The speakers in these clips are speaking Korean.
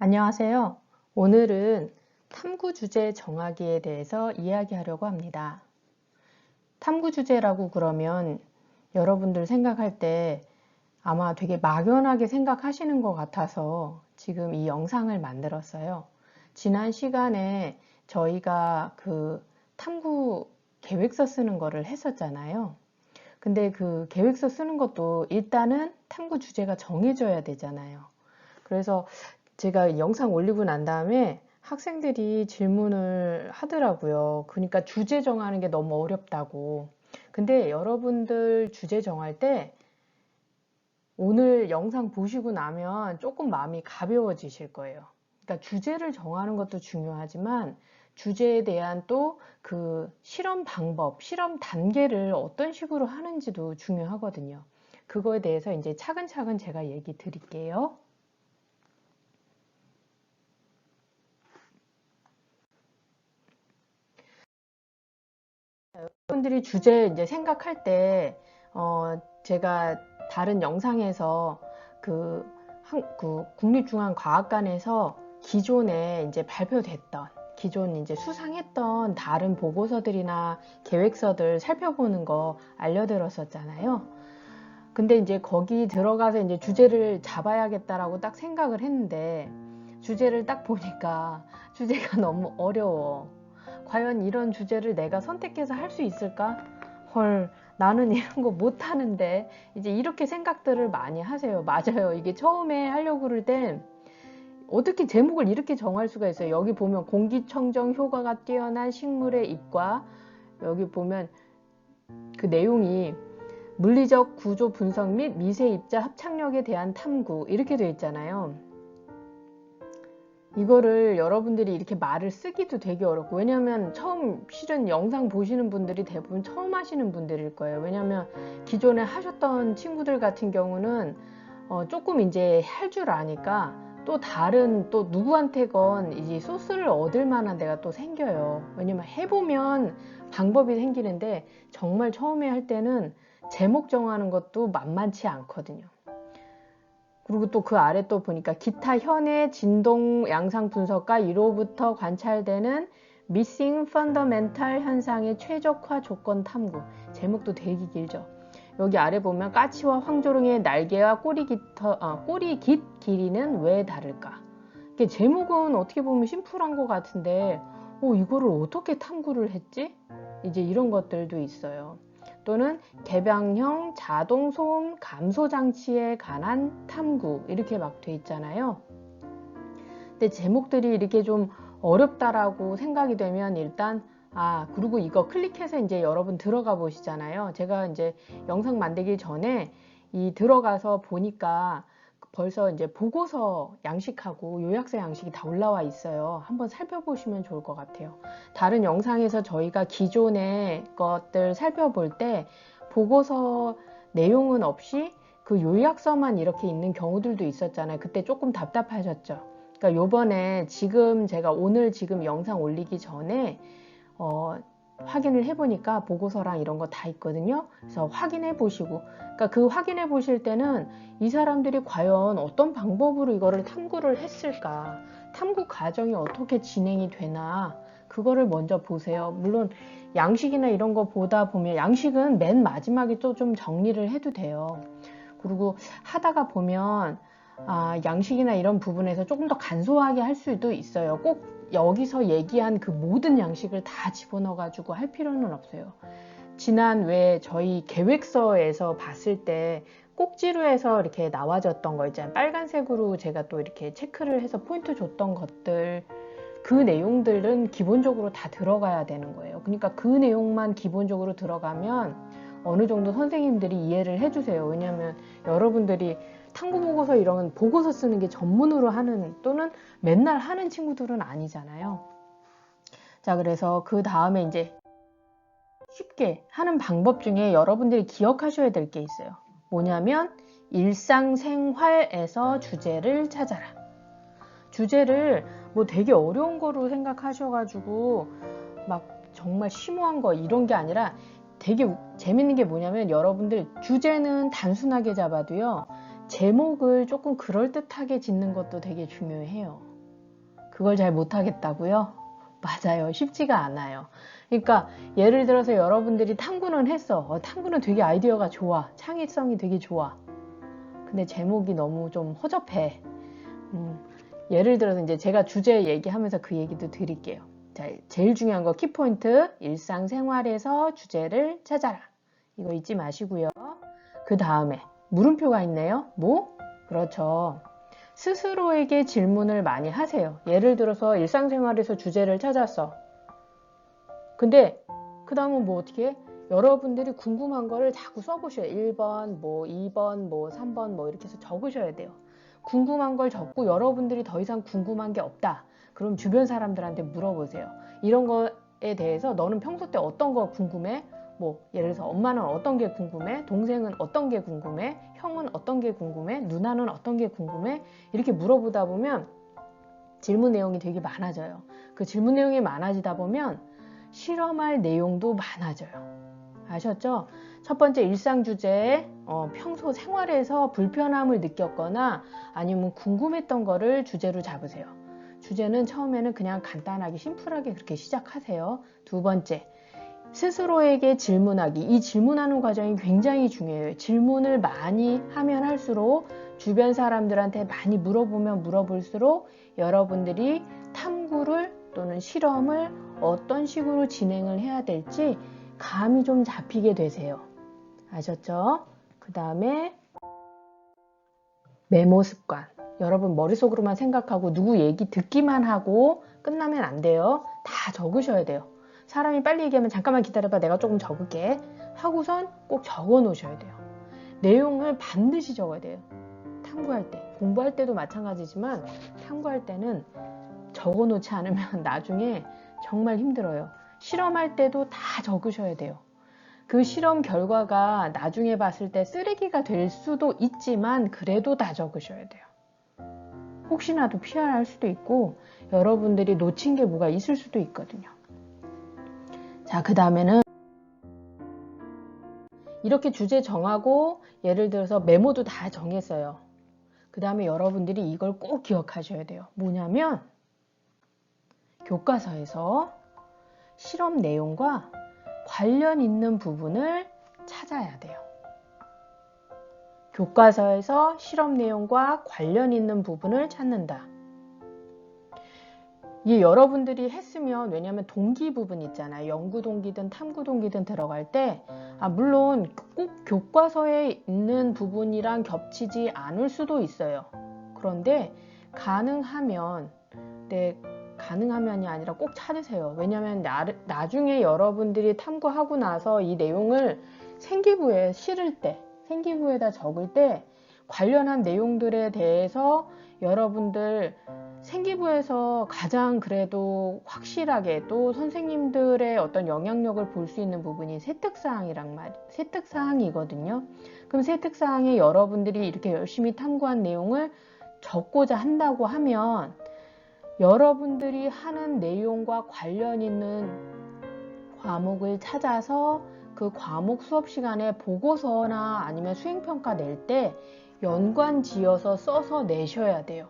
안녕하세요. 오늘은 탐구 주제 정하기에 대해서 이야기하려고 합니다. 탐구 주제라고 그러면 여러분들 생각할 때 아마 되게 막연하게 생각하시는 것 같아서 지금 이 영상을 만들었어요. 지난 시간에 저희가 그 탐구 계획서 쓰는 거를 했었잖아요. 근데 그 계획서 쓰는 것도 일단은 탐구 주제가 정해져야 되잖아요. 그래서 제가 영상 올리고 난 다음에 학생들이 질문을 하더라고요. 그러니까 주제 정하는 게 너무 어렵다고. 근데 여러분들 주제 정할 때 오늘 영상 보시고 나면 조금 마음이 가벼워지실 거예요. 그러니까 주제를 정하는 것도 중요하지만 주제에 대한 또 그 실험 방법, 실험 단계를 어떤 식으로 하는지도 중요하거든요. 그거에 대해서 이제 차근차근 제가 얘기 드릴게요. 여러분들이 주제 이제 생각할 때, 제가 다른 영상에서 그 국립중앙과학관에서 기존에 이제 발표됐던, 기존 이제 수상했던 다른 보고서들이나 계획서들 살펴보는 거 알려드렸었잖아요. 근데 이제 거기 들어가서 이제 주제를 잡아야겠다라고 딱 생각을 했는데, 주제를 딱 보니까 주제가 너무 어려워. 과연 이런 주제를 내가 선택해서 할 수 있을까? 헐, 나는 이런 거 못하는데. 이제 이렇게 생각들을 많이 하세요. 맞아요. 이게 처음에 하려고 그럴 땐 어떻게 제목을 이렇게 정할 수가 있어요. 여기 보면 공기청정 효과가 뛰어난 식물의 잎과, 여기 보면 그 내용이 물리적 구조 분석 및 미세 입자 합착력에 대한 탐구, 이렇게 되어 있잖아요. 이거를 여러분들이 이렇게 말을 쓰기도 되게 어렵고, 왜냐면 처음 실은 영상 보시는 분들이 대부분 처음 하시는 분들일 거예요. 왜냐면 기존에 하셨던 친구들 같은 경우는 조금 이제 할 줄 아니까 또 다른 또 누구한테건 이제 소스를 얻을 만한 데가 또 생겨요. 왜냐면 해보면 방법이 생기는데 정말 처음에 할 때는 제목 정하는 것도 만만치 않거든요. 그리고 또 그 아래 또 보니까 기타 현의 진동 양상 분석과 이로부터 관찰되는 Missing Fundamental 현상의 최적화 조건 탐구. 제목도 되게 길죠. 여기 아래 보면 까치와 황조롱의 날개와 꼬리 깃 길이는 왜 다를까? 이게 제목은 어떻게 보면 심플한 것 같은데, 이거를 어떻게 탐구를 했지? 이제 이런 것들도 있어요. 또는 개방형 자동 소음 감소 장치에 관한 탐구, 이렇게 막 돼 있잖아요. 근데 제목들이 이렇게 좀 어렵다라고 생각이 되면 일단 그리고 이거 클릭해서 이제 여러분 들어가 보시잖아요. 제가 이제 영상 만들기 전에 들어가서 보니까 벌써 이제 보고서 양식하고 요약서 양식이 다 올라와 있어요. 한번 살펴보시면 좋을 것 같아요. 다른 영상에서 저희가 기존의 것들 살펴볼 때 보고서 내용은 없이 그 요약서만 이렇게 있는 경우들도 있었잖아요. 그때 조금 답답하셨죠. 그러니까 요번에 제가 오늘 영상 올리기 전에 확인을 해보니까 보고서랑 이런 거 다 있거든요. 그래서 확인해 보시고, 그러니까 그 확인해 보실 때는 이 사람들이 과연 어떤 방법으로 이거를 탐구를 했을까, 탐구 과정이 어떻게 진행이 되나, 그거를 먼저 보세요. 물론 양식이나 이런 거 보다 보면 양식은 맨 마지막에 또 좀 정리를 해도 돼요. 그리고 하다가 보면 양식이나 이런 부분에서 조금 더 간소하게 할 수도 있어요. 꼭 여기서 얘기한 그 모든 양식을 다 집어넣어 가지고 할 필요는 없어요. 지난 저희 계획서에서 봤을 때 꼭지로 해서 이렇게 나와졌던 거 있잖아요. 빨간색으로 제가 또 이렇게 체크를 해서 포인트 줬던 것들, 그 내용들은 기본적으로 다 들어가야 되는 거예요. 그러니까 그 내용만 기본적으로 들어가면 어느 정도 선생님들이 이해를 해주세요. 왜냐하면 여러분들이 탐구보고서 이런 보고서 쓰는 게 전문으로 하는 또는 맨날 하는 친구들은 아니잖아요. 자, 그래서 그 다음에 이제 쉽게 하는 방법 중에 여러분들이 기억하셔야 될 게 있어요. 뭐냐면 일상생활에서 주제를 찾아라. 주제를 뭐 되게 어려운 거로 생각하셔가지고 막 정말 심오한 거 이런 게 아니라 되게 재밌는 게 뭐냐면 여러분들 주제는 단순하게 잡아도요, 제목을 조금 그럴듯하게 짓는 것도 되게 중요해요. 그걸 잘 못하겠다고요? 맞아요. 쉽지가 않아요. 그러니까 예를 들어서 여러분들이 탐구는 했어. 탐구는 되게 아이디어가 좋아. 창의성이 되게 좋아. 근데 제목이 너무 좀 허접해. 예를 들어서 이제 제가 주제 얘기하면서 그 얘기도 드릴게요. 자, 제일 중요한 거 키포인트. 일상생활에서 주제를 찾아라. 이거 잊지 마시고요. 그 다음에 물음표가 있네요. 뭐? 그렇죠. 스스로에게 질문을 많이 하세요. 예를 들어서 일상생활에서 주제를 찾았어. 근데 그 다음은 뭐 어떻게 해? 여러분들이 궁금한 거를 자꾸 써보셔요. 1번, 뭐 2번, 뭐 3번 뭐 이렇게 해서 적으셔야 돼요. 궁금한 걸 적고 여러분들이 더 이상 궁금한 게 없다. 그럼 주변 사람들한테 물어보세요. 이런 거에 대해서 너는 평소 때 어떤 거 궁금해? 뭐 예를 들어서 엄마는 어떤 게 궁금해? 동생은 어떤 게 궁금해? 형은 어떤 게 궁금해? 누나는 어떤 게 궁금해? 이렇게 물어보다 보면 질문 내용이 되게 많아져요. 그 질문 내용이 많아지다 보면 실험할 내용도 많아져요. 아셨죠? 첫 번째 일상 주제에 평소 생활에서 불편함을 느꼈거나 아니면 궁금했던 거를 주제로 잡으세요. 주제는 처음에는 그냥 간단하게 심플하게 그렇게 시작하세요. 두 번째, 스스로에게 질문하기. 이 질문하는 과정이 굉장히 중요해요. 질문을 많이 하면 할수록 주변 사람들한테 많이 물어보면 물어볼수록 여러분들이 탐구를 또는 실험을 어떤 식으로 진행을 해야 될지 감이 좀 잡히게 되세요. 아셨죠? 그 다음에 메모 습관. 여러분 머릿속으로만 생각하고 누구 얘기 듣기만 하고 끝나면 안 돼요. 다 적으셔야 돼요. 사람이 빨리 얘기하면 잠깐만 기다려봐, 내가 조금 적을게 하고선 꼭 적어 놓으셔야 돼요. 내용을 반드시 적어야 돼요. 탐구할 때, 공부할 때도 마찬가지지만 탐구할 때는 적어 놓지 않으면 나중에 정말 힘들어요. 실험할 때도 다 적으셔야 돼요. 그 실험 결과가 나중에 봤을 때 쓰레기가 될 수도 있지만 그래도 다 적으셔야 돼요. 혹시나도 피할 수도 있고 여러분들이 놓친 게 뭐가 있을 수도 있거든요. 자, 그 다음에는 이렇게 주제 정하고 예를 들어서 메모도 다 정했어요. 그 다음에 여러분들이 이걸 꼭 기억하셔야 돼요. 뭐냐면 교과서에서 실험 내용과 관련 있는 부분을 찾아야 돼요. 교과서에서 실험 내용과 관련 있는 부분을 찾는다. 이게 여러분들이 했으면, 왜냐하면 동기 부분 있잖아요. 연구 동기든 탐구 동기든 들어갈 때 물론 꼭 교과서에 있는 부분이랑 겹치지 않을 수도 있어요. 그런데 가능하면, 가능하면이 아니라 꼭 찾으세요. 왜냐하면 나중에 여러분들이 탐구하고 나서 이 내용을 생기부에 실을 때, 생기부에다 적을 때 관련한 내용들에 대해서 여러분들 생기부에서 가장 그래도 확실하게 또 선생님들의 어떤 영향력을 볼 수 있는 부분이 세특사항이거든요. 그럼 세특사항에 여러분들이 이렇게 열심히 탐구한 내용을 적고자 한다고 하면 여러분들이 하는 내용과 관련 있는 과목을 찾아서 그 과목 수업 시간에 보고서나 아니면 수행평가 낼 때 연관 지어서 써서 내셔야 돼요.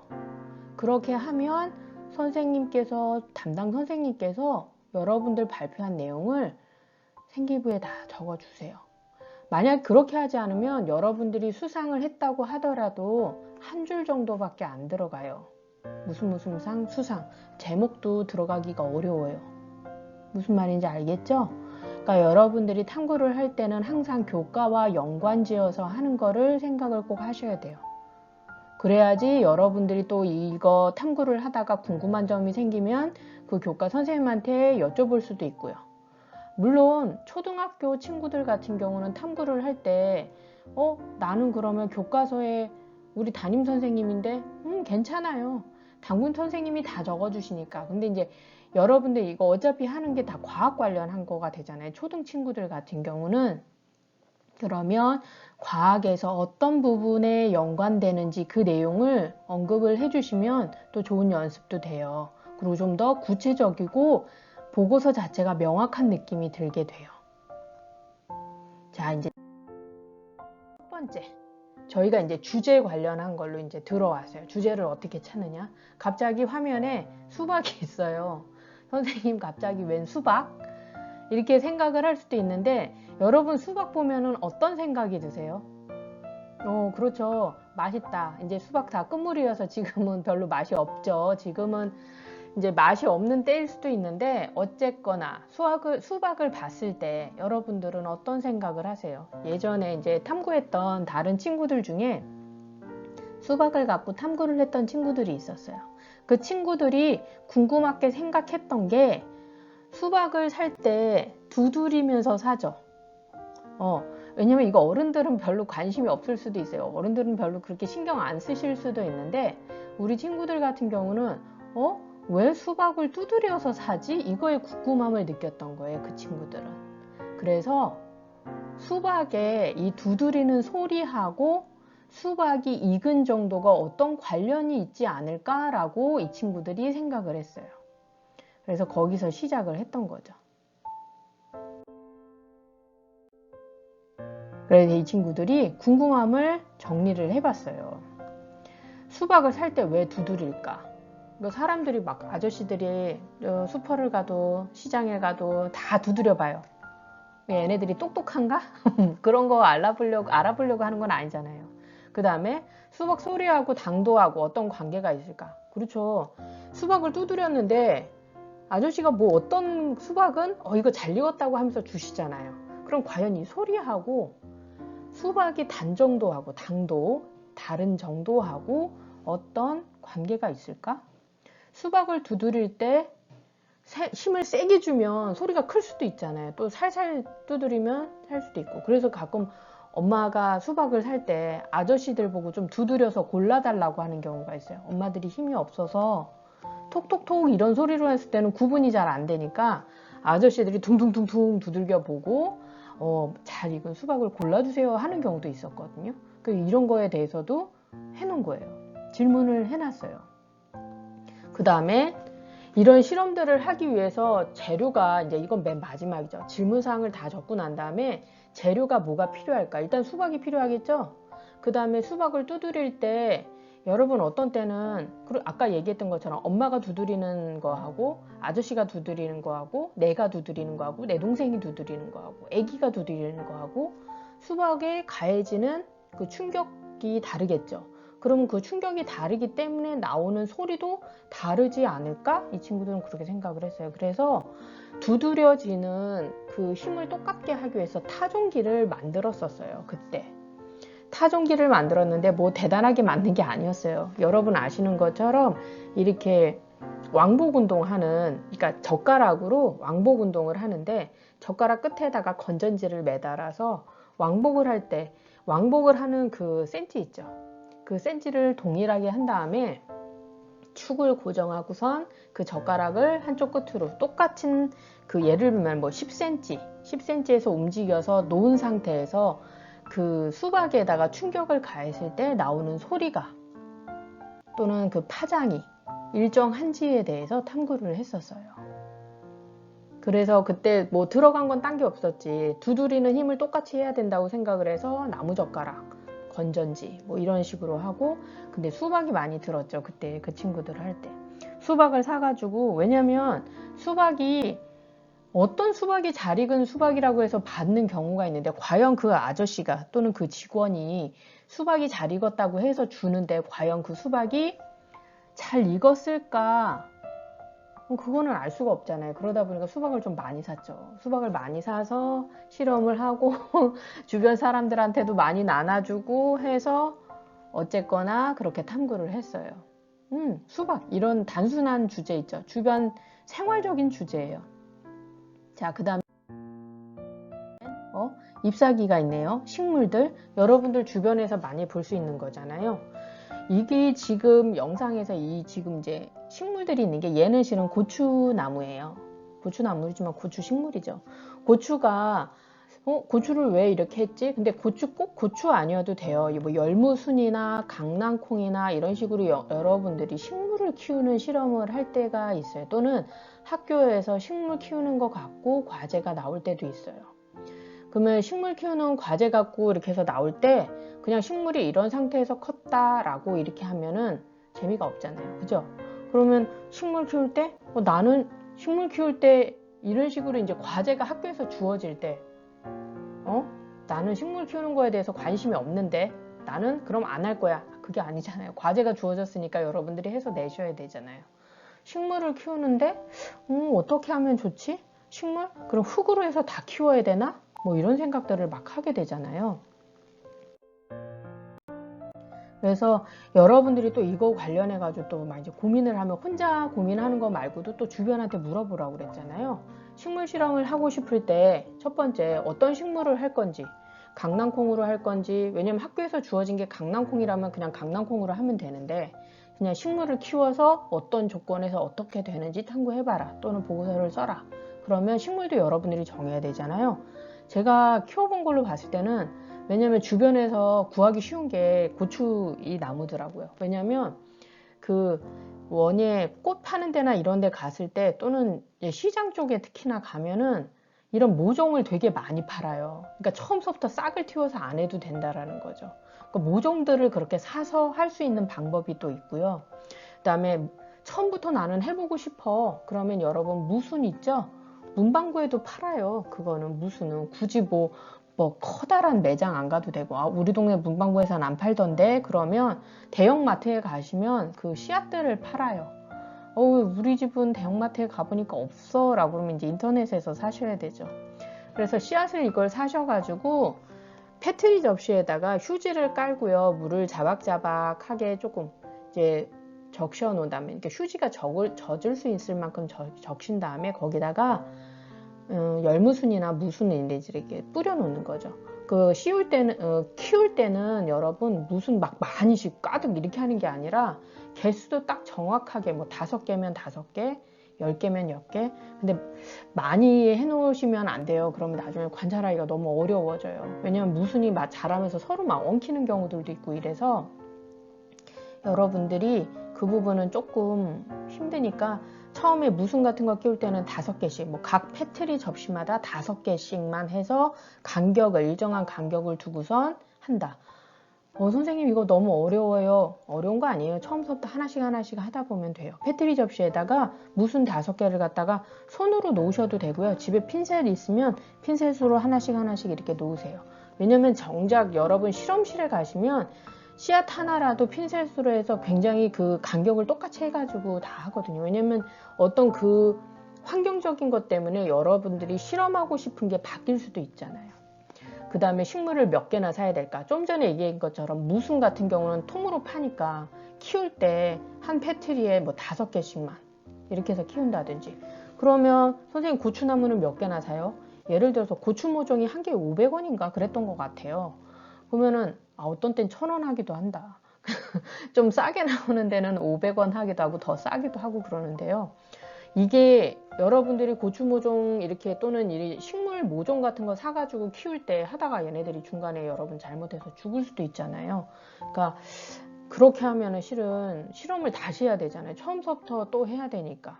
그렇게 하면 선생님께서, 담당 선생님께서 여러분들 발표한 내용을 생기부에 다 적어주세요. 만약 그렇게 하지 않으면 여러분들이 수상을 했다고 하더라도 한 줄 정도밖에 안 들어가요. 무슨 상, 수상. 제목도 들어가기가 어려워요. 무슨 말인지 알겠죠? 그러니까 여러분들이 탐구를 할 때는 항상 교과와 연관지어서 하는 거를 생각을 꼭 하셔야 돼요. 그래야지 여러분들이 또 이거 탐구를 하다가 궁금한 점이 생기면 그 교과 선생님한테 여쭤볼 수도 있고요. 물론 초등학교 친구들 같은 경우는 탐구를 할 때 나는 그러면 교과서에 우리 담임 선생님인데 괜찮아요. 담임 선생님이 다 적어주시니까. 근데 이제 여러분들 이거 어차피 하는 게 다 과학 관련한 거가 되잖아요. 초등 친구들 같은 경우는. 그러면 과학에서 어떤 부분에 연관되는지 그 내용을 언급을 해주시면 또 좋은 연습도 돼요. 그리고 좀 더 구체적이고 보고서 자체가 명확한 느낌이 들게 돼요. 자, 이제 첫 번째, 저희가 이제 주제 관련한 걸로 이제 들어왔어요. 주제를 어떻게 찾느냐? 갑자기 화면에 수박이 있어요. 선생님 갑자기 웬 수박? 이렇게 생각을 할 수도 있는데 여러분 수박 보면은 어떤 생각이 드세요? 그렇죠. 맛있다. 이제 수박 다 끝물이어서 지금은 별로 맛이 없죠. 지금은 이제 맛이 없는 때일 수도 있는데 어쨌거나 수박을 봤을 때 여러분들은 어떤 생각을 하세요? 예전에 이제 탐구했던 다른 친구들 중에 수박을 갖고 탐구를 했던 친구들이 있었어요. 그 친구들이 궁금하게 생각했던 게 수박을 살 때 두드리면서 사죠. 왜냐면 이거 어른들은 별로 관심이 없을 수도 있어요. 어른들은 별로 그렇게 신경 안 쓰실 수도 있는데 우리 친구들 같은 경우는 왜 수박을 두드려서 사지? 이거에 궁금함을 느꼈던 거예요. 그 친구들은. 그래서 수박에 이 두드리는 소리하고 수박이 익은 정도가 어떤 관련이 있지 않을까라고 이 친구들이 생각을 했어요. 그래서 거기서 시작을 했던 거죠. 그래서 이 친구들이 궁금함을 정리를 해봤어요. 수박을 살 때 왜 두드릴까? 사람들이 막 아저씨들이 슈퍼를 가도 시장에 가도 다 두드려 봐요. 얘네들이 똑똑한가? 그런 거 알아보려고 하는 건 아니잖아요. 그 다음에 수박 소리하고 당도하고 어떤 관계가 있을까? 그렇죠. 수박을 두드렸는데 아저씨가 뭐 어떤 수박은 이거 잘 익었다고 하면서 주시잖아요. 그럼 과연 이 소리하고 수박이 단 정도하고 당도, 다른 정도하고 어떤 관계가 있을까? 수박을 두드릴 때 힘을 세게 주면 소리가 클 수도 있잖아요. 또 살살 두드리면 살 수도 있고. 그래서 가끔 엄마가 수박을 살 때 아저씨들 보고 좀 두드려서 골라달라고 하는 경우가 있어요. 엄마들이 힘이 없어서 톡톡톡 이런 소리로 했을 때는 구분이 잘 안 되니까 아저씨들이 둥둥둥둥 두들겨 보고 잘 익은 수박을 골라주세요 하는 경우도 있었거든요. 이런 거에 대해서도 해놓은 거예요. 질문을 해놨어요. 그 다음에 이런 실험들을 하기 위해서 재료가 이제 이건 맨 마지막이죠. 질문사항을 다 적고 난 다음에 재료가 뭐가 필요할까? 일단 수박이 필요하겠죠. 그 다음에 수박을 두드릴 때 여러분 어떤 때는 아까 얘기했던 것처럼 엄마가 두드리는 거하고 아저씨가 두드리는 거하고 내가 두드리는 거하고 내 동생이 두드리는 거하고 애기가 두드리는 거하고 수박에 가해지는 그 충격이 다르겠죠. 그러면 그 충격이 다르기 때문에 나오는 소리도 다르지 않을까? 이 친구들은 그렇게 생각을 했어요. 그래서 두드려지는 그 힘을 똑같게 하기 위해서 타종기를 만들었었어요. 그때. 타종기를 만들었는데 뭐 대단하게 만든 게 아니었어요. 여러분 아시는 것처럼 이렇게 왕복 운동하는, 그러니까 젓가락으로 왕복 운동을 하는데 젓가락 끝에다가 건전지를 매달아서 왕복을 할 때 왕복을 하는 그 센치 있죠. 그 센치를 동일하게 한 다음에 축을 고정하고선 그 젓가락을 한쪽 끝으로 똑같은 예를 들면 뭐 10cm에서 움직여서 놓은 상태에서 그 수박에다가 충격을 가했을 때 나오는 소리가 또는 그 파장이 일정한지에 대해서 탐구를 했었어요. 그래서 그때 뭐 들어간 건 딴 게 없었지. 두드리는 힘을 똑같이 해야 된다고 생각을 해서 나무젓가락, 건전지 뭐 이런 식으로 하고, 근데 수박이 많이 들었죠. 그때 그 친구들 할 때. 수박을 사가지고, 왜냐면 수박이 어떤 수박이 잘 익은 수박이라고 해서 받는 경우가 있는데 과연 그 아저씨가 또는 그 직원이 수박이 잘 익었다고 해서 주는데 과연 그 수박이 잘 익었을까? 그거는 알 수가 없잖아요. 그러다 보니까 수박을 좀 많이 샀죠. 수박을 많이 사서 실험을 하고 주변 사람들한테도 많이 나눠주고 해서 어쨌거나 그렇게 탐구를 했어요. 수박 이런 단순한 주제 있죠. 주변 생활적인 주제예요. 자, 그 다음에 잎사귀가 있네요. 식물들, 여러분들 주변에서 많이 볼 수 있는 거잖아요. 이게 지금 영상에서 지금 이제 식물들이 있는 게, 얘는 실은 고추나무예요. 고추나무지만 고추 식물이죠. 고추가 고추를 왜 이렇게 했지? 근데 꼭 고추 아니어도 돼요. 뭐 열무순이나 강낭콩이나 이런 식으로 여러분들이 식물을 키우는 실험을 할 때가 있어요. 또는 학교에서 식물 키우는 거 갖고 과제가 나올 때도 있어요. 그러면 식물 키우는 과제 갖고 이렇게 해서 나올 때 그냥 식물이 이런 상태에서 컸다라고 이렇게 하면은 재미가 없잖아요. 그죠? 그러면 식물 키울 때 나는 식물 키울 때 이런 식으로 이제 과제가 학교에서 주어질 때 나는 식물 키우는 거에 대해서 관심이 없는데 나는 그럼 안 할 거야. 그게 아니잖아요. 과제가 주어졌으니까 여러분들이 해서 내셔야 되잖아요. 식물을 키우는데 어떻게 하면 좋지? 식물? 그럼 흙으로 해서 다 키워야 되나? 뭐 이런 생각들을 막 하게 되잖아요. 그래서 여러분들이 또 이거 관련해 가지고 또 막 이제 고민을 하면 혼자 고민하는 거 말고도 또 주변한테 물어보라고 그랬잖아요. 식물 실험을 하고 싶을 때 첫 번째 어떤 식물을 할 건지, 강낭콩으로 할 건지, 왜냐면 학교에서 주어진 게 강낭콩이라면 그냥 강낭콩으로 하면 되는데 그냥 식물을 키워서 어떤 조건에서 어떻게 되는지 탐구해봐라 또는 보고서를 써라. 그러면 식물도 여러분들이 정해야 되잖아요. 제가 키워본 걸로 봤을 때는 왜냐면 주변에서 구하기 쉬운 게 고추 이 나무더라고요. 왜냐면 그 원예 꽃 파는 데나 이런 데 갔을 때 또는 시장 쪽에 특히나 가면은 이런 모종을 되게 많이 팔아요. 그러니까 처음부터 싹을 틔워서 안 해도 된다라는 거죠. 그러니까 모종들을 그렇게 사서 할 수 있는 방법이 또 있고요. 그 다음에 처음부터 나는 해보고 싶어. 그러면 여러분 무순 있죠? 문방구에도 팔아요. 그거는 무순은 굳이 뭐 커다란 매장 안 가도 되고 우리 동네 문방구에서는 안 팔던데 그러면 대형마트에 가시면 그 씨앗들을 팔아요. 우리 집은 대형마트에 가보니까 없어 라고 그러면 이제 인터넷에서 사셔야 되죠. 그래서 씨앗을 이걸 사셔가지고 페트리 접시에다가 휴지를 깔고요. 물을 자박자박하게 조금 이제 적셔 놓은 다음에 이렇게 휴지가 젖을 수 있을 만큼 적신 다음에 거기다가 열무순이나 무순인데 이렇게 뿌려 놓는 거죠. 그 키울 때는 여러분 무순 막 많이씩 가득 이렇게 하는 게 아니라 개수도 딱 정확하게 뭐 5개면 5개, 10개면 10개. 근데 많이 해 놓으시면 안 돼요. 그러면 나중에 관찰하기가 너무 어려워져요. 왜냐면 무순이 막 자라면서 서로 막 엉키는 경우들도 있고 이래서 여러분들이 그 부분은 조금 힘드니까 처음에 무순 같은 거 키울 때는 5개씩 뭐 각 페트리 접시마다 5개씩만 해서 일정한 간격을 두고선 한다. 선생님 이거 너무 어려워요. 어려운 거 아니에요. 처음부터 하나씩 하다 보면 돼요. 페트리 접시에다가 무순 5개를 갖다가 손으로 놓으셔도 되고요. 집에 핀셋 있으면 핀셋으로 하나씩 이렇게 놓으세요. 왜냐면 정작 여러분 실험실에 가시면 씨앗 하나라도 핀셋으로 해서 굉장히 그 간격을 똑같이 해가지고 다 하거든요. 왜냐면 어떤 그 환경적인 것 때문에 여러분들이 실험하고 싶은 게 바뀔 수도 있잖아요. 그 다음에 식물을 몇 개나 사야 될까? 좀 전에 얘기한 것처럼 무순 같은 경우는 통으로 파니까 키울 때 한 페트리에 뭐 5개씩만 이렇게 해서 키운다든지. 그러면 선생님 고추나무는 몇 개나 사요? 예를 들어서 고추 모종이 한 개에 500원인가 그랬던 것 같아요. 그러면은 어떤 땐 1,000원 하기도 한다. 좀 싸게 나오는 데는 500원 하기도 하고 더 싸기도 하고 그러는데요. 이게 여러분들이 고추 모종 이렇게 또는 식물 모종 같은 거 사가지고 키울 때 하다가 얘네들이 중간에 여러분 잘못해서 죽을 수도 있잖아요. 그러니까 그렇게 하면은 실은 실험을 다시 해야 되잖아요. 처음부터 또 해야 되니까.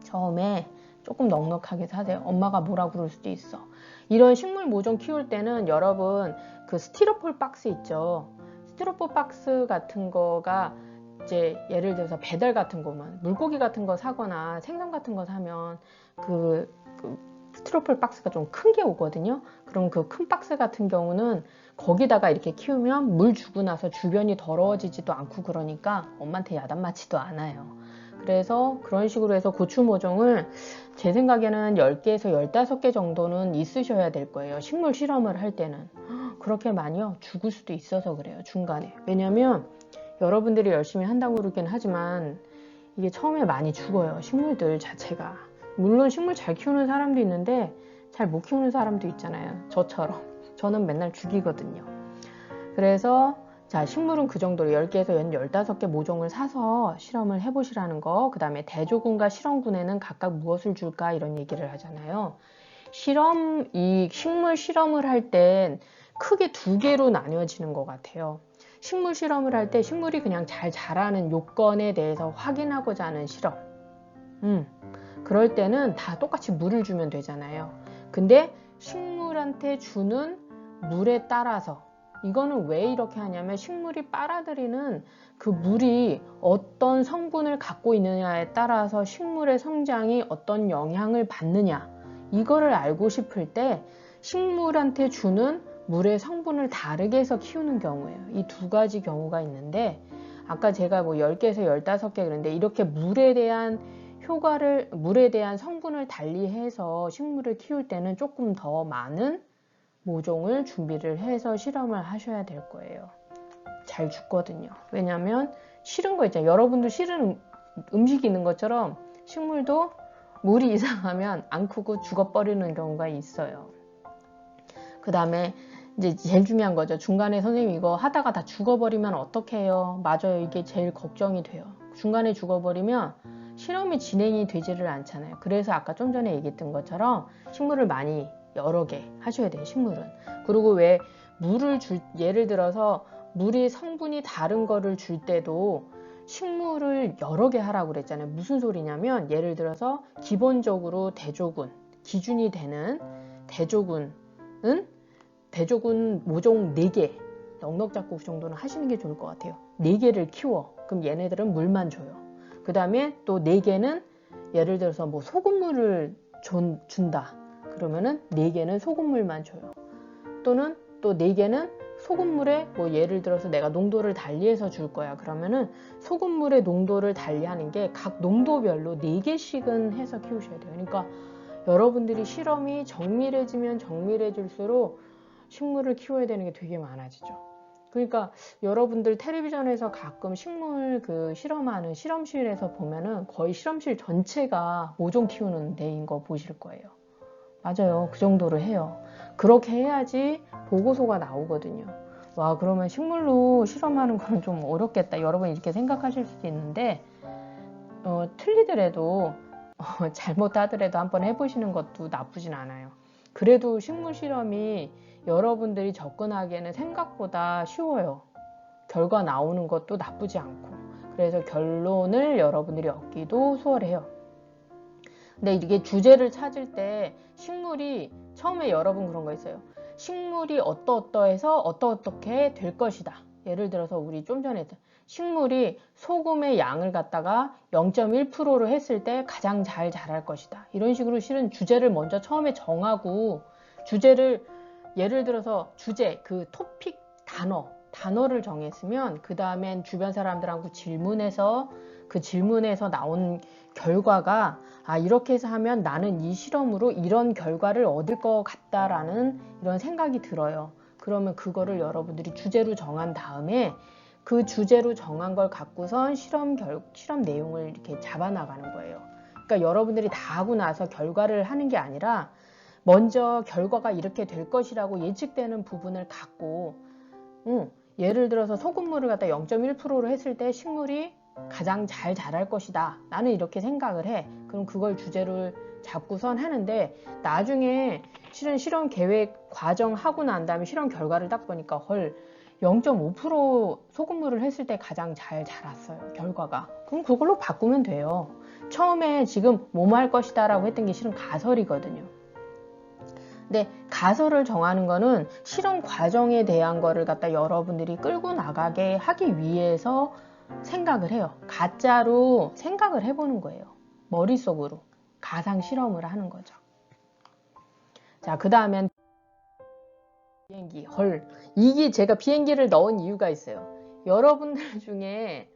처음에 조금 넉넉하게 사세요. 엄마가 뭐라 그럴 수도 있어. 이런 식물 모종 키울 때는 여러분 그 스티로폴 박스 있죠. 스티로폴 박스 같은 거가 이제 예를 들어서 배달 같은 거면 물고기 같은 거 사거나 생선 같은 거 사면 그 스티로폴 박스가 좀 큰 게 오거든요. 그럼 그 큰 박스 같은 경우는 거기다가 이렇게 키우면 물 주고 나서 주변이 더러워지지도 않고 그러니까 엄마한테 야단 맞지도 않아요. 그래서 그런 식으로 해서 고추 모종을 제 생각에는 10개에서 15개 정도는 있으셔야 될 거예요. 식물 실험을 할 때는. 그렇게 많이요? 죽을 수도 있어서 그래요. 중간에. 왜냐면 여러분들이 열심히 한다고 그러긴 하지만 이게 처음에 많이 죽어요. 식물들 자체가. 물론 식물 잘 키우는 사람도 있는데 잘 못 키우는 사람도 있잖아요. 저처럼. 저는 맨날 죽이거든요. 그래서 자, 식물은 그 정도로 10개에서 15개 모종을 사서 실험을 해보시라는 거. 그 다음에 대조군과 실험군에는 각각 무엇을 줄까 이런 얘기를 하잖아요. 이 식물 실험을 할 땐 크게 2개로 나뉘어지는 것 같아요. 식물 실험을 할 때 식물이 그냥 잘 자라는 요건에 대해서 확인하고자 하는 실험. 그럴 때는 다 똑같이 물을 주면 되잖아요. 근데 식물한테 주는 물에 따라서, 이거는 왜 이렇게 하냐면 식물이 빨아들이는 그 물이 어떤 성분을 갖고 있느냐에 따라서 식물의 성장이 어떤 영향을 받느냐, 이거를 알고 싶을 때 식물한테 주는 물의 성분을 다르게 해서 키우는 경우예요. 이 두 가지 경우가 있는데, 아까 제가 뭐 10개에서 15개 그랬는데, 이렇게 물에 대한 성분을 달리해서 식물을 키울 때는 조금 더 많은 모종을 준비를 해서 실험을 하셔야 될 거예요. 잘 죽거든요. 왜냐면 싫은 거 있잖아요. 여러분도 싫은 음식이 있는 것처럼 식물도 물이 이상하면 안 크고 죽어버리는 경우가 있어요. 그 다음에 이제 제일 중요한 거죠. 중간에 선생님 이거 하다가 다 죽어버리면 어떻게 해요? 맞아요. 이게 제일 걱정이 돼요. 중간에 죽어버리면 실험이 진행이 되지를 않잖아요. 그래서 아까 좀 전에 얘기했던 것처럼 식물을 많이 여러 개 하셔야 돼요. 식물은. 그리고 왜 물을 예를 들어서 물이 성분이 다른 거를 줄 때도 식물을 여러 개 하라고 그랬잖아요. 무슨 소리냐면 예를 들어서 기본적으로 대조군, 기준이 되는 대조군 모종 4개, 넉넉잡곡 정도는 하시는 게 좋을 것 같아요. 4개를 키워. 그럼 얘네들은 물만 줘요. 그 다음에 또 4개는 예를 들어서 뭐 소금물을 준다. 그러면은 4개는 소금물만 줘요. 또는 또 4개는 소금물에 뭐 예를 들어서 내가 농도를 달리해서 줄 거야. 그러면은 소금물의 농도를 달리하는 게 각 농도별로 4개씩은 해서 키우셔야 돼요. 그러니까 여러분들이 실험이 정밀해지면 정밀해질수록 식물을 키워야 되는 게 되게 많아지죠. 그러니까 여러분들 텔레비전에서 가끔 식물 그 실험하는 실험실에서 보면은 거의 실험실 전체가 모종 키우는 데인 거 보실 거예요. 맞아요. 그 정도로 해요. 그렇게 해야지 보고서가 나오거든요. 와, 그러면 식물로 실험하는 건 좀 어렵겠다. 여러분 이렇게 생각하실 수도 있는데, 틀리더라도, 잘못하더라도 한번 해보시는 것도 나쁘진 않아요. 그래도 식물 실험이 여러분들이 접근하기에는 생각보다 쉬워요. 결과 나오는 것도 나쁘지 않고. 그래서 결론을 여러분들이 얻기도 수월해요. 근데 이게 주제를 찾을 때 식물이 처음에 여러분 그런 거 있어요. 식물이 어떠어떠해서 어떻게 될 것이다. 예를 들어서 우리 좀 전에 했던 식물이 소금의 양을 갖다가 0.1%로 했을 때 가장 잘 자랄 것이다. 이런 식으로 실은 주제를 먼저 처음에 정하고 주제를 예를 들어서 주제 그 토픽 단어를 정했으면 그 다음엔 주변 사람들하고 질문해서 그 질문에서 나온 결과가 이렇게 해서 하면 나는 이 실험으로 이런 결과를 얻을 것 같다라는 이런 생각이 들어요. 그러면 그거를 여러분들이 주제로 정한 다음에 그 주제로 정한 걸 갖고선 실험 내용을 이렇게 잡아나가는 거예요. 그러니까 여러분들이 다 하고 나서 결과를 하는 게 아니라 먼저 결과가 이렇게 될 것이라고 예측되는 부분을 갖고 예를 들어서 소금물을 갖다 0.1%로 했을 때 식물이 가장 잘 자랄 것이다. 나는 이렇게 생각을 해. 그럼 그걸 주제를 잡고선 하는데 나중에 실은 실험 계획 과정 하고 난 다음에 실험 결과를 딱 보니까 0.5% 소금물을 했을 때 가장 잘 자랐어요. 결과가. 그럼 그걸로 바꾸면 돼요. 처음에 지금 뭐뭐 할 것이다 라고 했던 게 실은 가설이거든요. 근데 가설을 정하는 거는 실험 과정에 대한 거를 갖다 여러분들이 끌고 나가게 하기 위해서 생각을 해요. 가짜로 생각을 해보는 거예요. 머릿속으로 가상 실험을 하는 거죠. 자, 그 다음엔 비행기. 이게 제가 비행기를 넣은 이유가 있어요. 여러분들 중에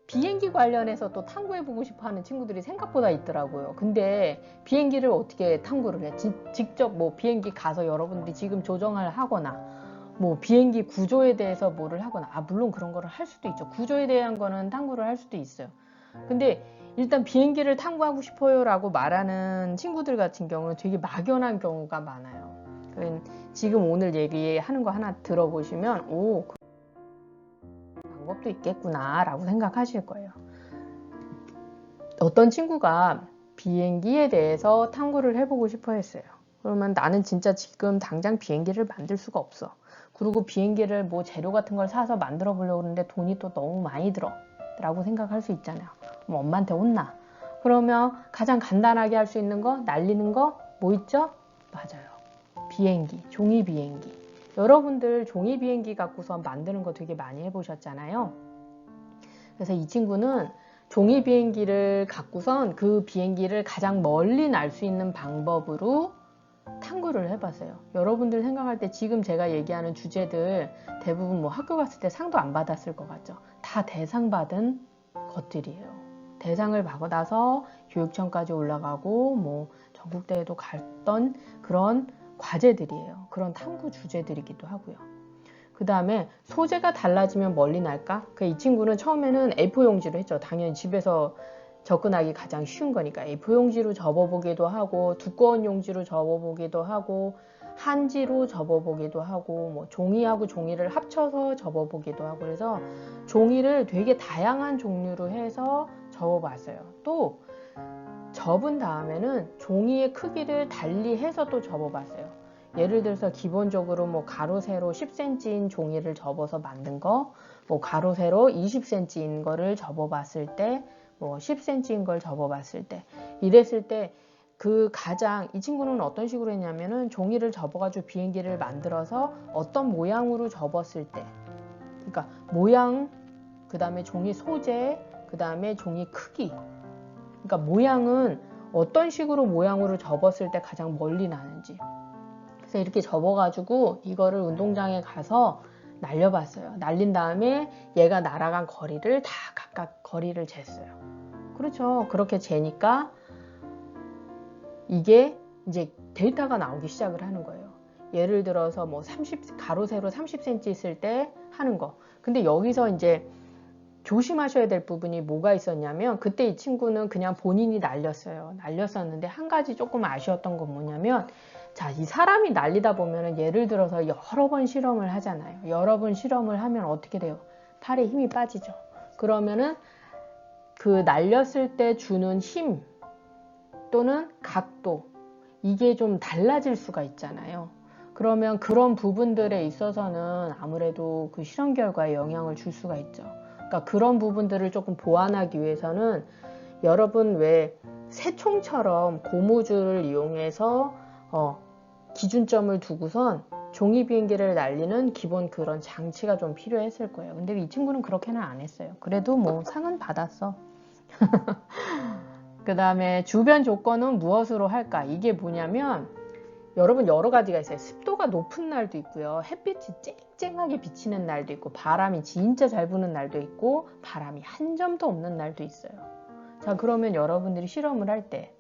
비행기 관련해서 또 탐구해보고 싶어 하는 친구들이 생각보다 있더라고요. 근데 비행기를 어떻게 탐구를 해? 직접 뭐 비행기 가서 여러분들이 지금 조정을 하거나 뭐 비행기 구조에 대해서 뭐를 하거나 물론 그런 거를 할 수도 있죠. 구조에 대한 거는 탐구를 할 수도 있어요. 근데 일단 비행기를 탐구하고 싶어요 라고 말하는 친구들 같은 경우는 되게 막연한 경우가 많아요. 지금 오늘 얘기하는 거 하나 들어보시면 방법도 있겠구나 라고 생각하실 거예요. 어떤 친구가 비행기에 대해서 탐구를 해보고 싶어 했어요. 그러면 나는 진짜 지금 당장 비행기를 만들 수가 없어. 그리고 비행기를 뭐 재료 같은 걸 사서 만들어 보려고 하는데 돈이 또 너무 많이 들어 라고 생각할 수 있잖아요. 그럼 엄마한테 혼나. 그러면 가장 간단하게 할 수 있는 거, 날리는 거 뭐 있죠? 맞아요. 비행기, 종이 비행기. 여러분들 종이 비행기 갖고서 만드는 거 되게 많이 해보셨잖아요. 그래서 이 친구는 종이 비행기를 갖고선 그 비행기를 가장 멀리 날 수 있는 방법으로 탐구를 해봤어요. 여러분들 생각할 때 지금 제가 얘기하는 주제들 대부분 뭐 학교 갔을 때 상도 안 받았을 것 같죠. 다 대상 받은 것들이에요. 대상을 받고 나서 교육청까지 올라가고 뭐 전국대회도 갔던 그런 과제들이에요. 그런 탐구 주제들이기도 하고요. 그 다음에 소재가 달라지면 멀리 날까? 이 친구는 처음에는 A4 용지로 했죠. 당연히 집에서 접근하기 가장 쉬운 거니까 A4 용지로 접어보기도 하고 두꺼운 용지로 접어보기도 하고 한지로 접어보기도 하고 뭐 종이하고 종이를 합쳐서 접어보기도 하고 그래서 종이를 되게 다양한 종류로 해서 접어봤어요. 또 접은 다음에는 종이의 크기를 달리 해서 또 접어봤어요. 예를 들어서 기본적으로 뭐 가로 세로 10cm인 종이를 접어서 만든 거, 뭐 가로 세로 20cm인 거를 접어봤을 때, 뭐 10cm인 걸 접어봤을 때, 이랬을 때 그 가장 이 친구는 어떤 식으로 했냐면은 종이를 접어가지고 비행기를 만들어서 어떤 모양으로 접었을 때, 그러니까 모양, 그 다음에 종이 소재, 그 다음에 종이 크기. 그러니까 모양은 어떤 식으로 모양으로 접었을 때 가장 멀리 나는지. 그래서 이렇게 접어가지고 이거를 운동장에 가서 날려봤어요. 날린 다음에 얘가 날아간 거리를 다 각각 거리를 쟀어요. 그렇죠. 그렇게 재니까 이게 이제 데이터가 나오기 시작을 하는 거예요. 예를 들어서 뭐 30, 가로 세로 30cm 있을 때 하는 거. 근데 여기서 이제 조심하셔야 될 부분이 뭐가 있었냐면 그때 이 친구는 그냥 본인이 날렸어요. 날렸었는데 한 가지 조금 아쉬웠던 건 뭐냐면 자, 이 사람이 날리다 보면은 예를 들어서 여러 번 실험을 하잖아요. 여러 번 실험을 하면 어떻게 돼요? 팔에 힘이 빠지죠. 그러면은 그 날렸을 때 주는 힘 또는 각도 이게 좀 달라질 수가 있잖아요. 그러면 그런 부분들에 있어서는 아무래도 그 실험 결과에 영향을 줄 수가 있죠. 그러니까 그런 부분들을 조금 보완하기 위해서는 여러분 왜 새총처럼 고무줄을 이용해서 기준점을 두고선 종이 비행기를 날리는 기본 그런 장치가 좀 필요했을 거예요. 근데 이 친구는 그렇게는 안 했어요. 그래도 뭐 상은 받았어. 그 다음에 주변 조건은 무엇으로 할까? 이게 뭐냐면 여러분 여러 가지가 있어요. 습도가 높은 날도 있고요. 햇빛이 쨍쨍하게 비치는 날도 있고 바람이 진짜 잘 부는 날도 있고 바람이 한 점도 없는 날도 있어요. 자, 그러면 여러분들이 실험을 할 때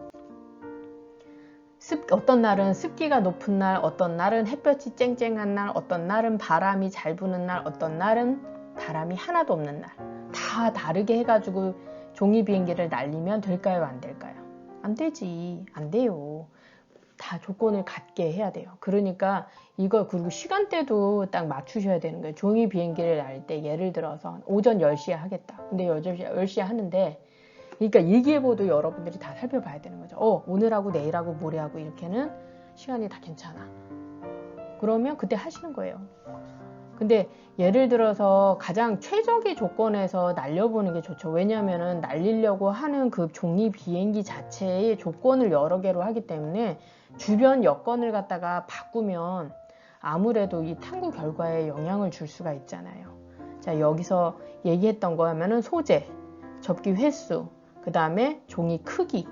어떤 날은 습기가 높은 날, 어떤 날은 햇볕이 쨍쨍한 날, 어떤 날은 바람이 잘 부는 날, 어떤 날은 바람이 하나도 없는 날. 다 다르게 해가지고 종이 비행기를 날리면 될까요? 안 될까요? 안 되지. 안 돼요. 다 조건을 갖게 해야 돼요. 그러니까 이거 그리고 시간대도 딱 맞추셔야 되는 거예요. 종이 비행기를 날 때 예를 들어서 오전 10시에 하겠다. 근데 10시에 하는데 그러니까 일기예보도 여러분들이 다 살펴봐야 되는 거죠. 오늘하고 내일하고 모레하고 이렇게는 시간이 다 괜찮아. 그러면 그때 하시는 거예요. 근데 예를 들어서 가장 최적의 조건에서 날려보는 게 좋죠. 왜냐하면 날리려고 하는 그 종이 비행기 자체의 조건을 여러 개로 하기 때문에 주변 여건을 갖다가 바꾸면 아무래도 이 탐구 결과에 영향을 줄 수가 있잖아요. 자, 여기서 얘기했던 거 하면은 소재, 접기 횟수, 그 다음에 종이 크기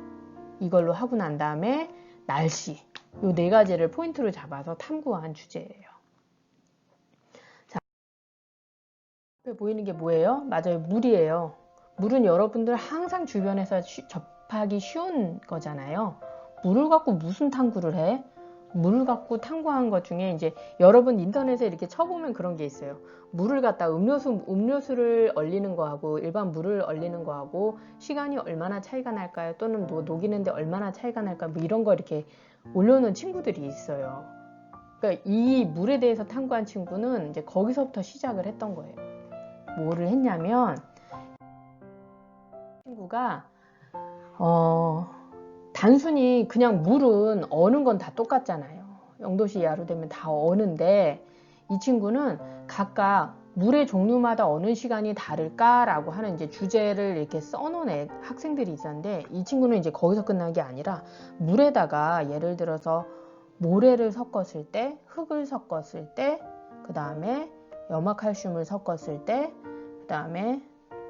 이걸로 하고 난 다음에 날씨 요 네 가지를 포인트로 잡아서 탐구한 주제예요. 자, 앞에 보이는 게 뭐예요? 맞아요. 물이에요. 물은 여러분들 항상 주변에서 접하기 쉬운 거잖아요. 물을 갖고 무슨 탐구를 해? 물을 갖고 탐구한 것 중에 이제 여러분 인터넷에 이렇게 쳐보면 그런 게 있어요. 물을 갖다 음료수를 얼리는 거하고 일반 물을 얼리는 거하고 시간이 얼마나 차이가 날까요? 또는 녹이는데 얼마나 차이가 날까요? 뭐 이런 거 이렇게 올려놓은 친구들이 있어요. 그러니까 이 물에 대해서 탐구한 친구는 이제 거기서부터 시작을 했던 거예요. 뭐를 했냐면 친구가 단순히 그냥 물은 어는 건 다 똑같잖아요. 0도씨 이하로 되면 다 어는데 이 친구는 각각 물의 종류마다 어는 시간이 다를까라고 하는 이제 주제를 이렇게 써놓은 학생들이 있었는데 이 친구는 이제 거기서 끝난 게 아니라 물에다가 예를 들어서 모래를 섞었을 때, 흙을 섞었을 때, 그 다음에 염화칼슘을 섞었을 때, 그 다음에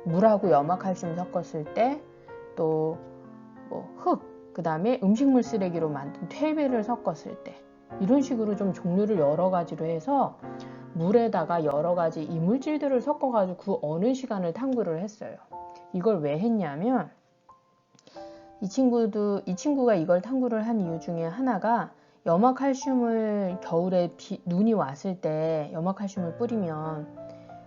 물하고 염화칼슘 섞었을 때, 또 흙, 그 다음에 음식물 쓰레기로 만든 퇴비를 섞었을 때, 이런 식으로 좀 종류를 여러 가지로 해서 물에다가 여러 가지 이물질들을 섞어가지고 그 어느 시간을 탐구를 했어요. 이걸 왜 했냐면 이 친구가 이걸 탐구를 한 이유 중에 하나가 염화칼슘을 겨울에 눈이 왔을 때 염화칼슘을 뿌리면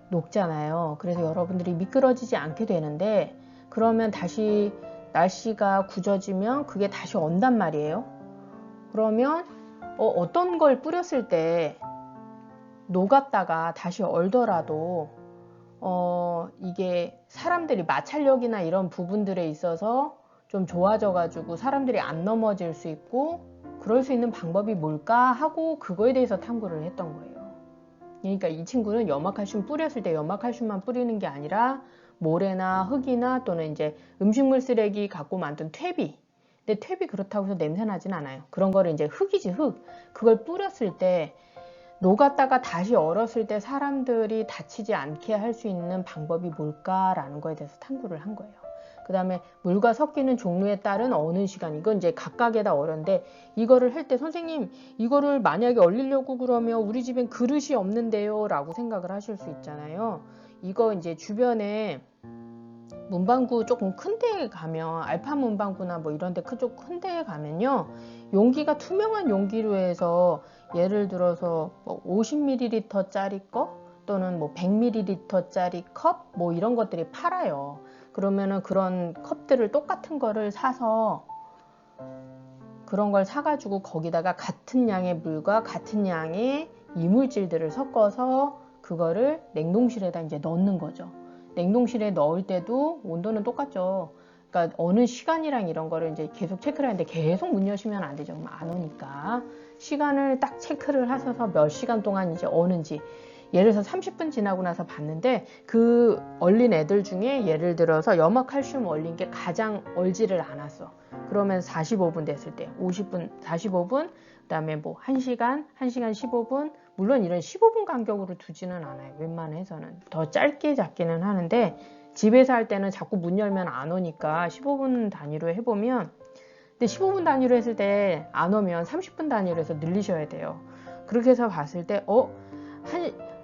녹잖아요. 그래서 여러분들이 미끄러지지 않게 되는데 그러면 다시 날씨가 굳어지면 그게 다시 언단 말이에요. 그러면 어떤 걸 뿌렸을 때 녹았다가 다시 얼더라도 이게 사람들이 마찰력이나 이런 부분들에 있어서 좀 좋아져 가지고 사람들이 안 넘어질 수 있고 그럴 수 있는 방법이 뭘까 하고 그거에 대해서 탐구를 했던 거예요. 그러니까 이 친구는 염화칼슘 뿌렸을 때 염화칼슘만 뿌리는 게 아니라 모래나 흙이나 또는 이제 음식물 쓰레기 갖고 만든 퇴비. 근데 퇴비 그렇다고 해서 냄새 나진 않아요. 그런 거를 이제 흙이지 흙. 그걸 뿌렸을 때 녹았다가 다시 얼었을 때 사람들이 다치지 않게 할 수 있는 방법이 뭘까라는 거에 대해서 탐구를 한 거예요. 그 다음에 물과 섞이는 종류에 따른 어느 시간, 이건 이제 각각에다 어른데 이거를 할 때 선생님 이거를 만약에 얼리려고 그러면 우리 집엔 그릇이 없는데요 라고 생각을 하실 수 있잖아요. 이거 이제 주변에 문방구 조금 큰 데에 가면 알파 문방구나 뭐 이런 데 좀 큰 데에 가면요 용기가 투명한 용기로 해서 예를 들어서 뭐 50ml 짜리 거 또는 뭐 100ml 짜리 컵 뭐 이런 것들이 팔아요. 그러면은 그런 컵들을 똑같은 거를 사서 그런 걸 사가지고 거기다가 같은 양의 물과 같은 양의 이물질들을 섞어서 그거를 냉동실에다 이제 넣는 거죠. 냉동실에 넣을 때도 온도는 똑같죠. 그러니까 어느 시간이랑 이런 거를 이제 계속 체크를 하는데 계속 문 여시면 안 되죠. 그럼 안 오니까. 시간을 딱 체크를 하셔서 몇 시간 동안 이제 어는지. 예를 들어서 30분 지나고 나서 봤는데 그 얼린 애들 중에 예를 들어서 염화칼슘 얼린 게 가장 얼지를 않았어. 그러면 45분 됐을 때 50분, 45분, 그 다음에 뭐 1시간, 1시간 15분, 물론 이런 15분 간격으로 두지는 않아요. 웬만해서는. 더 짧게 잡기는 하는데 집에서 할 때는 자꾸 문 열면 안 오니까 15분 단위로 해보면 근데 15분 단위로 했을 때 안 오면 30분 단위로 해서 늘리셔야 돼요. 그렇게 해서 봤을 때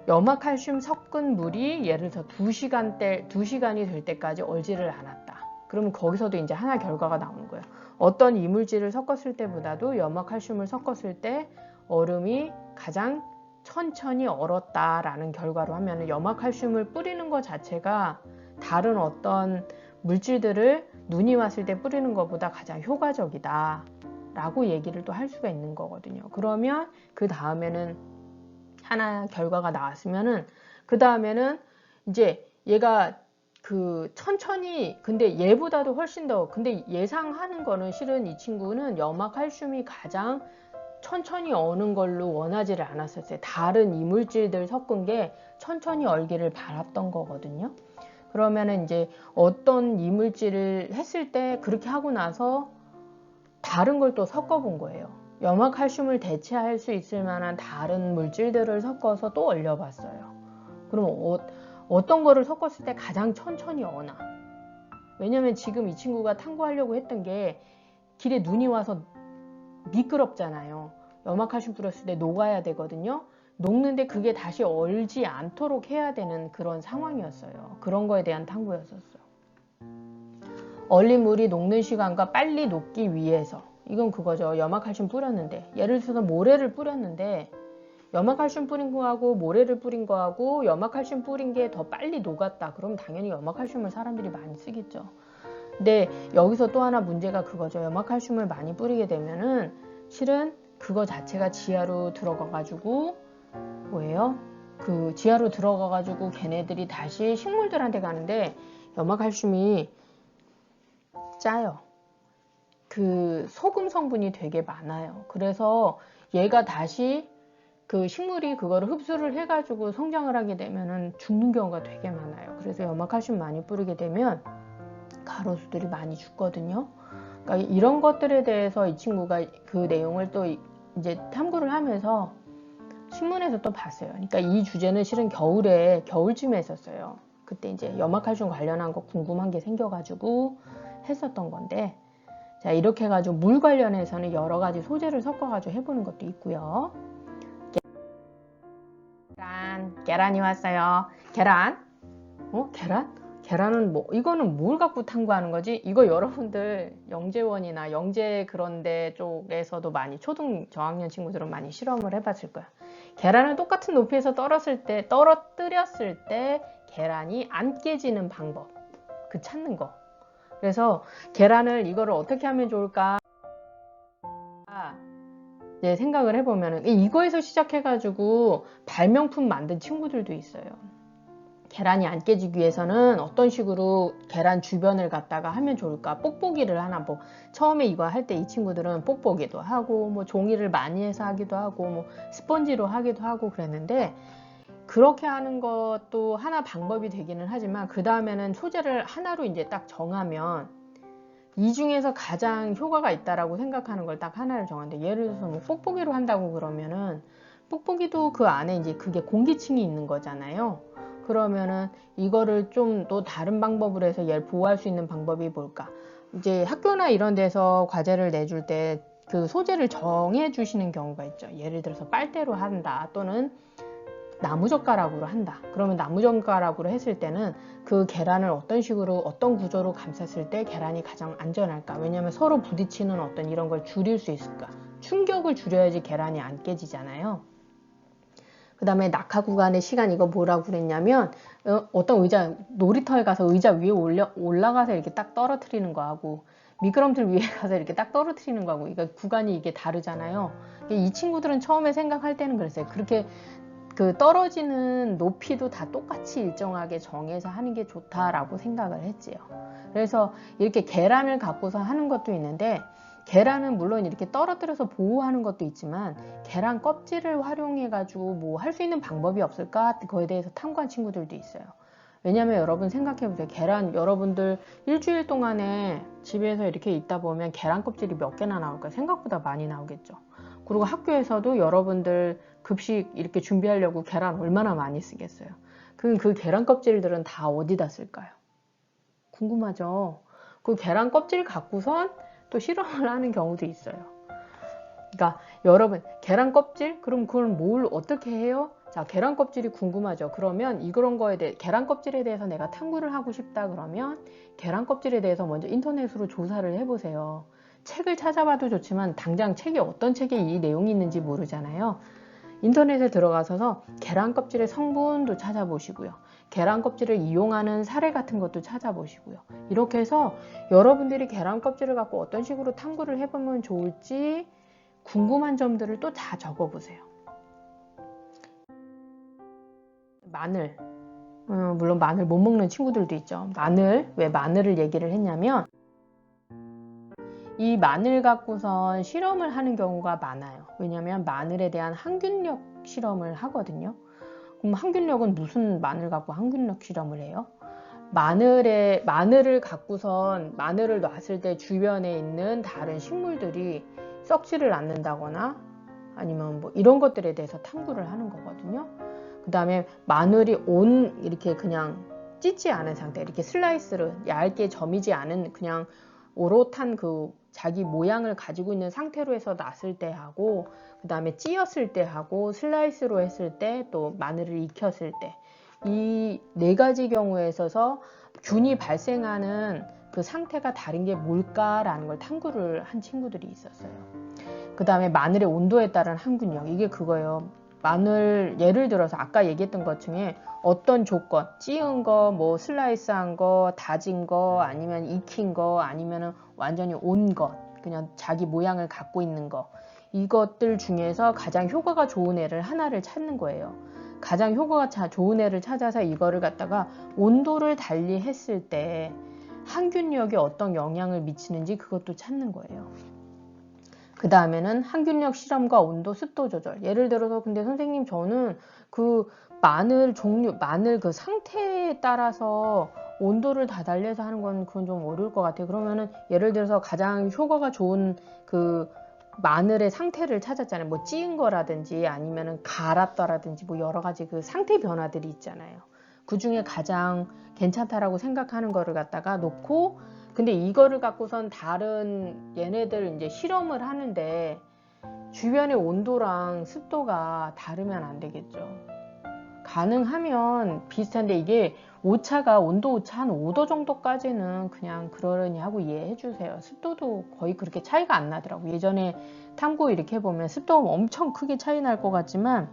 염화칼슘 섞은 물이 예를 들어서 2시간이 될 때까지 얼지를 않았다. 그러면 거기서도 이제 하나 결과가 나오는 거예요. 어떤 이물질을 섞었을 때보다도 염화칼슘을 섞었을 때 얼음이 가장 천천히 얼었다라는 결과로 하면 염화칼슘을 뿌리는 것 자체가 다른 어떤 물질들을 눈이 왔을 때 뿌리는 것보다 가장 효과적이다 라고 얘기를 또 할 수가 있는 거거든요. 그러면 그 다음에는 하나 결과가 나왔으면은 그 다음에는 이제 얘가 그 천천히 근데 얘보다도 훨씬 더 근데 예상하는 거는 실은 이 친구는 염화칼슘이 가장 천천히 어는 걸로 원하지를 않았었어요. 다른 이물질들 섞은 게 천천히 얼기를 바랐던 거거든요. 그러면은 이제 어떤 이물질을 했을 때 그렇게 하고 나서 다른 걸 또 섞어 본 거예요. 염화칼슘을 대체할 수 있을 만한 다른 물질들을 섞어서 또 얼려봤어요. 그럼 어떤 거를 섞었을 때 가장 천천히 어나? 왜냐면 지금 이 친구가 탐구하려고 했던 게 길에 눈이 와서 미끄럽잖아요. 염화칼슘 뿌렸을 때 녹아야 되거든요. 녹는데 그게 다시 얼지 않도록 해야 되는 그런 상황이었어요. 그런 거에 대한 탐구였었어요. 얼린 물이 녹는 시간과 빨리 녹기 위해서 이건 그거죠. 염화칼슘 뿌렸는데 예를 들어서 모래를 뿌렸는데 염화칼슘 뿌린 거하고 모래를 뿌린 거하고 염화칼슘 뿌린 게 더 빨리 녹았다. 그럼 당연히 염화칼슘을 사람들이 많이 쓰겠죠. 근데 여기서 또 하나 문제가 그거죠. 염화칼슘을 많이 뿌리게 되면은 실은 그거 자체가 지하로 들어가가지고 뭐예요? 그 지하로 들어가가지고 걔네들이 다시 식물들한테 가는데 염화칼슘이 짜요. 그 소금 성분이 되게 많아요. 그래서 얘가 다시 그 식물이 그거를 흡수를 해가지고 성장을 하게 되면은 죽는 경우가 되게 많아요. 그래서 염화칼슘 많이 뿌리게 되면 가로수들이 많이 죽거든요. 그러니까 이런 것들에 대해서 이 친구가 그 내용을 또 이제 탐구를 하면서 신문에서 또 봤어요. 그러니까 이 주제는 실은 겨울쯤에 했었어요. 그때 이제 염화칼슘 관련한 거 궁금한 게 생겨가지고 했었던 건데, 자, 이렇게 해가지고 물 관련해서는 여러 가지 소재를 섞어가지고 해보는 것도 있고요. 계란이 왔어요. 계란? 계란? 계란은 뭐, 이거는 뭘 갖고 탐구하는 거지? 이거 여러분들 영재원이나 영재 그런데 쪽에서도 많이 초등 저학년 친구들은 많이 실험을 해봤을 거야. 계란을 똑같은 높이에서 떨어뜨렸을 때 계란이 안 깨지는 방법, 그 찾는 거. 그래서 계란을 이거를 어떻게 하면 좋을까 생각을 해보면 이거에서 시작해가지고 발명품 만든 친구들도 있어요. 계란이 안 깨지기 위해서는 어떤 식으로 계란 주변을 갖다가 하면 좋을까? 뽁뽁이를 하나, 뭐 처음에 이거 할 때 이 친구들은 뽁뽁이도 하고 뭐 종이를 많이 해서 하기도 하고 뭐 스펀지로 하기도 하고 그랬는데, 그렇게 하는 것도 하나 방법이 되기는 하지만 그 다음에는 소재를 하나로 이제 딱 정하면 이 중에서 가장 효과가 있다라고 생각하는 걸 딱 하나를 정하는데, 예를 들어서 뭐 뽁뽁이로 한다고 그러면은 뽁뽁이도 그 안에 이제 그게 공기층이 있는 거잖아요. 그러면은 이거를 좀 또 다른 방법으로 해서 얘를 보호할 수 있는 방법이 뭘까? 이제 학교나 이런 데서 과제를 내줄 때 그 소재를 정해 주시는 경우가 있죠. 예를 들어서 빨대로 한다 또는 나무젓가락으로 한다. 그러면 나무젓가락으로 했을 때는 그 계란을 어떤 식으로 어떤 구조로 감쌌을 때 계란이 가장 안전할까? 왜냐하면 서로 부딪히는 어떤 이런 걸 줄일 수 있을까? 충격을 줄여야지 계란이 안 깨지잖아요. 그 다음에 낙하 구간의 시간, 이거 뭐라고 그랬냐면 어떤 의자, 놀이터에 가서 의자 위에 올라가서 이렇게 딱 떨어뜨리는 거하고 미끄럼틀 위에 가서 이렇게 딱 떨어뜨리는 거하고 이거 구간이 이게 다르잖아요. 이 친구들은 처음에 생각할 때는 그랬어요. 그렇게 그 떨어지는 높이도 다 똑같이 일정하게 정해서 하는 게 좋다라고 생각을 했지요. 그래서 이렇게 계란을 갖고서 하는 것도 있는데, 계란은 물론 이렇게 떨어뜨려서 보호하는 것도 있지만 계란 껍질을 활용해 가지고 뭐 할 수 있는 방법이 없을까? 그거에 대해서 탐구한 친구들도 있어요. 왜냐면 여러분 생각해 보세요. 계란 여러분들 일주일 동안에 집에서 이렇게 있다 보면 계란 껍질이 몇 개나 나올까요? 생각보다 많이 나오겠죠. 그리고 학교에서도 여러분들 급식 이렇게 준비하려고 계란 얼마나 많이 쓰겠어요. 그 계란 껍질들은 다 어디다 쓸까요? 궁금하죠? 그 계란 껍질 갖고선 또 실험을 하는 경우도 있어요. 그러니까 여러분 계란 껍질? 그럼 그걸 뭘 어떻게 해요? 자, 계란 껍질이 궁금하죠. 그러면 이런 거에 대해 계란 껍질에 대해서 내가 탐구를 하고 싶다 그러면 계란 껍질에 대해서 먼저 인터넷으로 조사를 해보세요. 책을 찾아봐도 좋지만 당장 책이 어떤 책에 이 내용이 있는지 모르잖아요. 인터넷에 들어가서 계란 껍질의 성분도 찾아보시고요. 계란 껍질을 이용하는 사례 같은 것도 찾아보시고요. 이렇게 해서 여러분들이 계란 껍질을 갖고 어떤 식으로 탐구를 해보면 좋을지 궁금한 점들을 또 다 적어보세요. 마늘, 물론 마늘 못 먹는 친구들도 있죠. 왜 마늘을 얘기를 했냐면 이 마늘 갖고선 실험을 하는 경우가 많아요. 왜냐하면 마늘에 대한 항균력 실험을 하거든요. 그럼 항균력은 무슨 마늘 갖고 항균력 실험을 해요? 마늘을 갖고선 마늘을 놨을 때 주변에 있는 다른 식물들이 썩지를 않는다거나 아니면 뭐 이런 것들에 대해서 탐구를 하는 거거든요. 그 다음에 마늘이 이렇게 그냥 찢지 않은 상태, 이렇게 슬라이스를 얇게 점이지 않은 그냥 오롯한 그 자기 모양을 가지고 있는 상태로 해서 놨을 때 하고, 그 다음에 찧었을 때 하고, 슬라이스로 했을 때, 또 마늘을 익혔을 때, 이 네 가지 경우에 있어서 균이 발생하는 그 상태가 다른 게 뭘까라는 걸 탐구를 한 친구들이 있었어요. 그 다음에 마늘의 온도에 따른 항균력, 이게 그거예요. 마늘 예를 들어서 아까 얘기했던 것 중에 어떤 조건, 찌은 거, 뭐 슬라이스한 거, 다진 거, 아니면 익힌 거, 아니면 완전히 온 것, 그냥 자기 모양을 갖고 있는 거, 이것들 중에서 가장 효과가 좋은 애를 하나를 찾는 거예요. 가장 효과가 좋은 애를 찾아서 이거를 갖다가 온도를 달리 했을 때 항균력에 어떤 영향을 미치는지 그것도 찾는 거예요. 그 다음에는 항균력 실험과 온도, 습도 조절. 예를 들어서 근데 선생님 저는 그 마늘 그 상태에 따라서 온도를 다 달려서 하는 건 그건 좀 어려울 것 같아요. 그러면은 예를 들어서 가장 효과가 좋은 그 마늘의 상태를 찾았잖아요. 뭐 찌은 거라든지 아니면은 갈았더라든지 뭐 여러 가지 그 상태 변화들이 있잖아요. 그 중에 가장 괜찮다라고 생각하는 거를 갖다가 놓고, 근데 이거를 갖고선 다른 얘네들 이제 실험을 하는데 주변의 온도랑 습도가 다르면 안 되겠죠. 가능하면 비슷한데 이게 오차가 온도 오차 한 5도 정도까지는 그냥 그러려니 하고 이해해 주세요. 습도도 거의 그렇게 차이가 안 나더라고. 예전에 탐구 이렇게 해보면 습도가 엄청 크게 차이 날 것 같지만,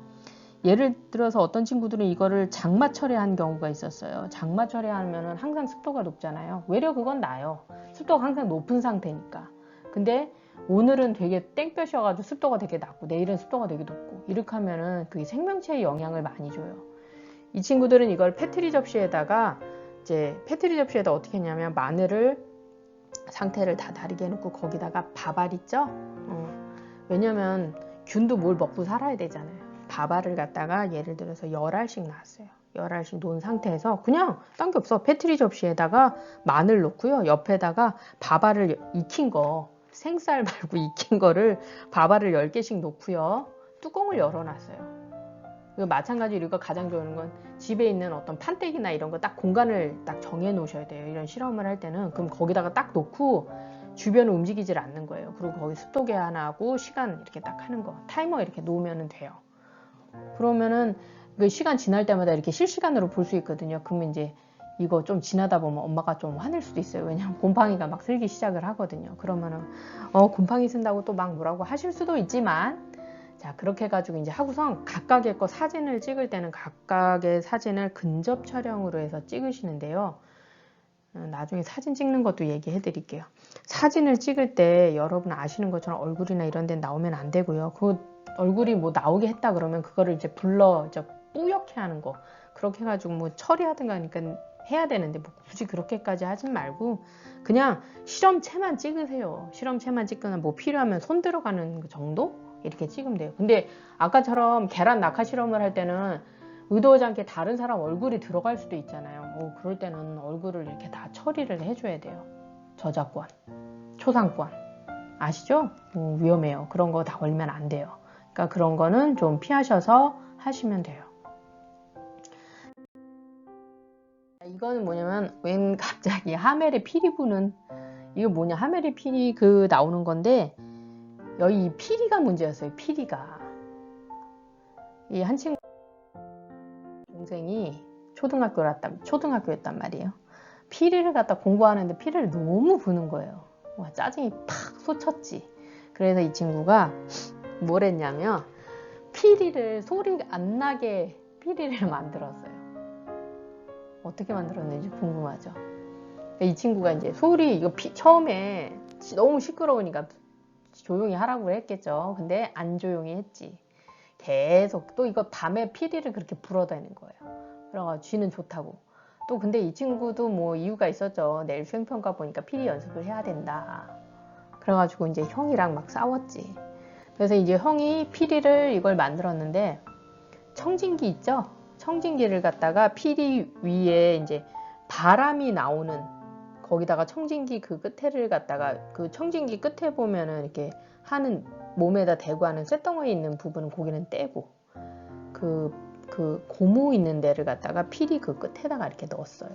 예를 들어서 어떤 친구들은 이거를 장마 처리한 경우가 있었어요. 장마 처리하면은 항상 습도가 높잖아요. 외려 그건 나요. 습도가 항상 높은 상태니까. 근데 오늘은 되게 땡볕이어가지고 습도가 되게 낮고 내일은 습도가 되게 높고, 이렇게 하면은 그게 생명체에 영향을 많이 줘요. 이 친구들은 이걸 페트리 접시에다가, 이제 페트리 접시에다 어떻게 했냐면 마늘을 상태를 다 다르게 해놓고 거기다가 밥알 있죠? 왜냐면 균도 뭘 먹고 살아야 되잖아요. 밥알을 갖다가 예를 들어서 10알씩 나왔어요. 10알씩 놓은 상태에서 그냥 딴 게 없어. 페트리 접시에다가 마늘 넣고요. 옆에다가 밥알을 익힌 거, 생쌀 말고 익힌 거를 밥알을 10개씩 놓고요. 뚜껑을 열어놨어요. 마찬가지로 이거 가장 좋은 건 집에 있는 어떤 판때기나 이런 거 딱 공간을 딱 정해 놓으셔야 돼요. 이런 실험을 할 때는. 그럼 거기다가 딱 놓고 주변을 움직이질 않는 거예요. 그리고 거기 습도 계산하고 시간 이렇게 딱 하는 거, 타이머 이렇게 놓으면 돼요. 그러면은 그 시간 지날 때마다 이렇게 실시간으로 볼 수 있거든요. 그러면 이제 이거 좀 지나다 보면 엄마가 좀 화낼 수도 있어요. 왜냐면 곰팡이가 막 슬기 시작을 하거든요. 그러면은 곰팡이 쓴다고 또 막 뭐라고 하실 수도 있지만, 자, 그렇게 해가지고 이제 하고선 각각의 거 사진을 찍을 때는 각각의 사진을 근접 촬영으로 해서 찍으시는데요. 나중에 사진 찍는 것도 얘기해 드릴게요. 사진을 찍을 때 여러분 아시는 것처럼 얼굴이나 이런 데 나오면 안 되고요. 그 얼굴이 뭐 나오게 했다 그러면 그거를 이제 이제 뿌옇게 하는 거, 그렇게 해가지고 뭐 처리하든가 하니까 해야 되는데, 뭐 굳이 그렇게까지 하진 말고 그냥 실험체만 찍으세요. 실험체만 찍거나 뭐 필요하면 손 들어가는 그 정도? 이렇게 찍으면 돼요. 근데 아까처럼 계란 낙하 실험을 할 때는 의도하지 않게 다른 사람 얼굴이 들어갈 수도 있잖아요. 그럴 때는 얼굴을 이렇게 다 처리를 해줘야 돼요. 저작권, 초상권 아시죠? 위험해요. 그런 거 다 걸리면 안 돼요. 그러니까 그런 거는 좀 피하셔서 하시면 돼요. 이거는 뭐냐면 웬 갑자기 하멜의 피리 부는, 이거 뭐냐, 하멜의 피리 그 나오는 건데, 여기 피리가 문제였어요. 피리가 이 한 친구 동생이 초등학교였단 말이에요. 피리를 갖다 공부하는데 피리를 너무 부는 거예요. 와, 짜증이 팍 솟쳤지. 그래서 이 친구가 뭘 했냐면 피리를 소리 안 나게 피리를 만들었어요. 어떻게 만들었는지 궁금하죠? 이 친구가 이제 소리 이거 처음에 너무 시끄러우니까 조용히 하라고 했겠죠. 근데 안 조용히 했지. 계속 또 이거 밤에 피리를 그렇게 불어대는 거예요. 그래가지고 쥐는 좋다고. 또 근데 이 친구도 뭐 이유가 있었죠. 내일 수행평가 보니까 피리 연습을 해야 된다. 그래가지고 이제 형이랑 막 싸웠지. 그래서 이제 형이 피리를 이걸 만들었는데, 청진기 있죠? 청진기를 갖다가 피리 위에 이제 바람이 나오는, 거기다가 청진기 그 끝에를 갖다가, 그 청진기 끝에 보면은 이렇게 하는 몸에다 대고 하는 쇳덩어리 있는 부분은 거기는 떼고, 그 고무 있는 데를 갖다가 피리 그 끝에다가 이렇게 넣었어요.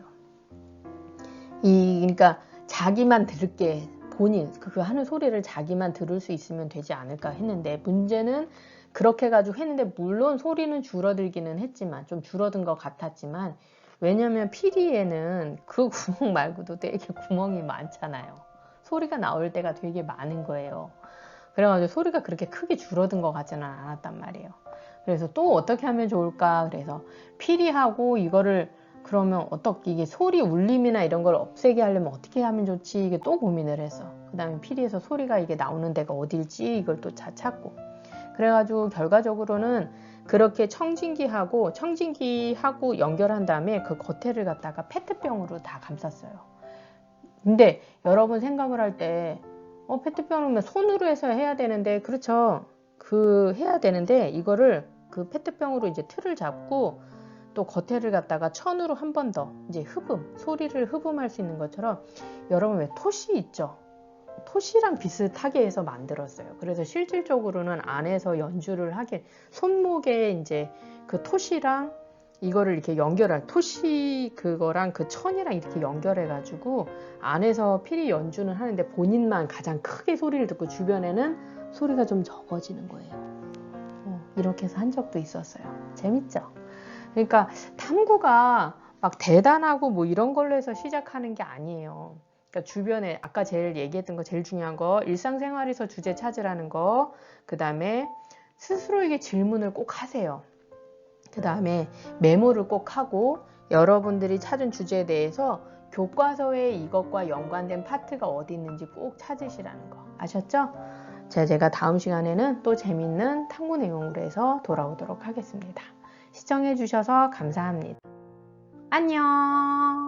그러니까 자기만 들게, 본인 그 하는 소리를 자기만 들을 수 있으면 되지 않을까 했는데, 문제는 그렇게 해가지고 했는데 물론 소리는 줄어들기는 했지만, 좀 줄어든 것 같았지만, 왜냐면 피리에는 그 구멍 말고도 되게 구멍이 많잖아요. 소리가 나올 때가 되게 많은 거예요. 그래가지고 소리가 그렇게 크게 줄어든 것 같지는 않았단 말이에요. 그래서 또 어떻게 하면 좋을까? 그래서 피리하고 이거를 그러면 어떻게 이게 소리 울림이나 이런 걸 없애게 하려면 어떻게 하면 좋지? 이게 또 고민을 했어. 그 다음에 피리에서 소리가 이게 나오는 데가 어딜지 이걸 또 찾고. 그래가지고 결과적으로는 그렇게 청진기하고 연결한 다음에 그 겉에를 갖다가 페트병으로 다 감쌌어요. 근데 여러분 생각을 할 때 페트병이면 손으로 해서 해야 되는데, 그렇죠? 해야 되는데 이거를 그 페트병으로 이제 틀을 잡고 또 겉에를 갖다가 천으로 한 번 더 이제 소리를 흡음할 수 있는 것처럼, 여러분 왜 토시 있죠? 토시랑 비슷하게 해서 만들었어요. 그래서 실질적으로는 안에서 연주를 하게, 손목에 이제 그 토시랑 이거를 이렇게 연결할, 토시 그거랑 그 천이랑 이렇게 연결해 가지고 안에서 피리 연주는 하는데 본인만 가장 크게 소리를 듣고 주변에는 소리가 좀 적어지는 거예요. 이렇게 해서 한 적도 있었어요. 재밌죠? 그러니까 탐구가 막 대단하고 뭐 이런 걸로 해서 시작하는 게 아니에요. 그러니까 주변에 아까 제일 얘기했던 거, 제일 중요한 거, 일상생활에서 주제 찾으라는 거, 그 다음에 스스로에게 질문을 꼭 하세요. 그 다음에 메모를 꼭 하고 여러분들이 찾은 주제에 대해서 교과서에 이것과 연관된 파트가 어디 있는지 꼭 찾으시라는 거. 아셨죠? 제가 다음 시간에는 또 재밌는 탐구 내용으로 해서 돌아오도록 하겠습니다. 시청해 주셔서 감사합니다. 안녕.